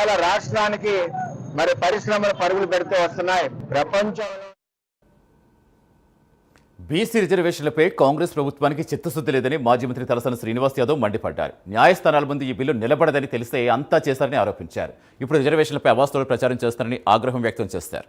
ఇవాళ రాష్ట్రానికి మరి పరిశ్రమలు పరుగులు పెడుతూ వస్తున్నాయి. ప్రపంచంలో బీసీ రిజర్వేషన్లపై కాంగ్రెస్ ప్రభుత్వానికి చిత్తశుద్ధి లేదని మాజీ మంత్రి తలసాని శ్రీనివాస్ యాదవ్ మండిపడ్డారు. న్యాయస్థానాల ముందు ఈ బిల్లు నిలబడదని తెలిస్తే అంతా చేశారని ఆరోపించారు. ఇప్పుడు రిజర్వేషన్లపై అవాస్తవాలు ప్రచారం చేస్తారని ఆగ్రహం వ్యక్తం చేశారు.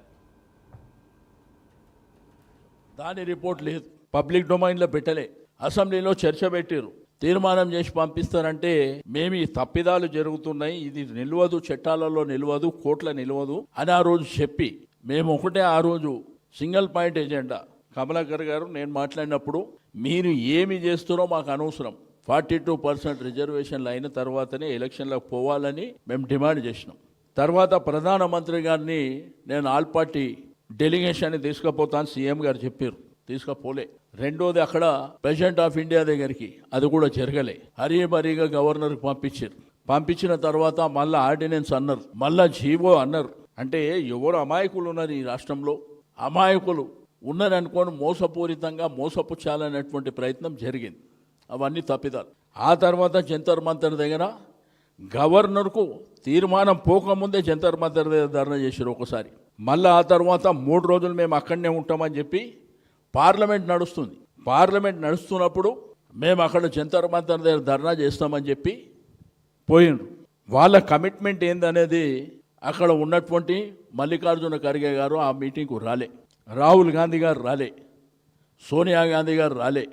దాని రిపోర్ట్ లేదు, పబ్లిక్ డొమైన్లో పెట్టలే, అసెంబ్లీలో చర్చ పెట్టారు, తీర్మానం చేసి పంపిస్తారంటే మేము ఈ తప్పిదాలు జరుగుతున్నాయి, ఇది నిలవదు, చట్టాలలో నిలవదు, కోర్టుల నిలవదు అని ఆ రోజు చెప్పి మేము ఒకటే ఆ రోజు సింగిల్ పాయింట్ ఎజెండా కమలాకర్ గారు నేను మాట్లాడినప్పుడు మీరు ఏమి చేస్తారో మాకు అనవసరం, 42% రిజర్వేషన్లు అయిన తర్వాతనే ఎలక్షన్లకు పోవాలని మేము డిమాండ్ చేసినాం. తర్వాత ప్రధానమంత్రి గారిని నేను ఆల్ పార్టీ డెలిగేషన్ని తీసుకుపోతాను సీఎం గారు చెప్పారు, తీసుకుపోలే. రెండోది అక్కడ ప్రెసిడెంట్ ఆఫ్ ఇండియా దగ్గరికి అది కూడా జరగలే, హరీబరీగా గవర్నర్కి పంపించారు. పంపించిన తర్వాత మళ్ళీ ఆర్డినెన్స్ అన్నారు, మళ్ళా జీవో అన్నారు. అంటే ఎవరు అమాయకులు ఉన్నారు ఈ రాష్ట్రంలో, అమాయకులు ఉన్నారనుకోని మోసపూరితంగా మోసపుచ్చాలనేటువంటి ప్రయత్నం జరిగింది. అవన్నీ తప్పిదాలు. ఆ తర్వాత జంతర్ మంతర్ దగ్గర గవర్నర్కు తీర్మానం పోకముందే జంతర్ మంతర్ దగ్గర ధర్నా చేశారు ఒకసారి. మళ్ళీ ఆ తర్వాత 3 రోజులు మేము అక్కడనే ఉంటామని చెప్పి పార్లమెంట్ నడుస్తుంది, పార్లమెంట్ నడుస్తున్నప్పుడు మేము అక్కడ జంతర్ మంతర్ దగ్గర ధర్నా చేస్తామని చెప్పి పోయిండ్రు. వాళ్ళ కమిట్మెంట్ ఏందనేది అక్కడ ఉన్నటువంటి మల్లికార్జున ఖర్గే గారు ఆ మీటింగ్కు రాలే, రాహుల్ గాంధీ గారు రాలే, సోనియా గాంధీ గారు రాలే,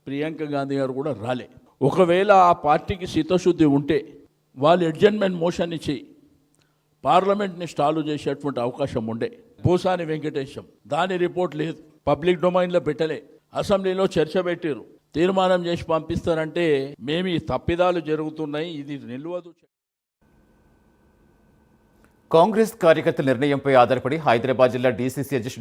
ప్రియాంక గాంధీ గారు కూడా రాలే. ఒకవేళ ఆ పార్టీకి చిత్తశుద్ధి ఉంటే వాళ్ళు అడ్జర్న్మెంట్ మోషన్ ఇచ్చి పార్లమెంట్ని స్టాలు చేసేటువంటి అవకాశం ఉండే. భూసాని వెంకటేశం దాని రిపోర్ట్ లేదు, పబ్లిక్ డొమైన్లో పెట్టలే, అసెంబ్లీలో చర్చ పెట్టారు, తీర్మానం చేసి పంపిస్తారంటే మేము ఈ తప్పిదాలు జరుగుతున్నాయి, ఇది నిలవదు. కాంగ్రెస్ కార్యకర్తల నిర్ణయంపై ఆధారపడి హైదరాబాద్ జిల్లా డీసీసీ అధ్యక్షుడు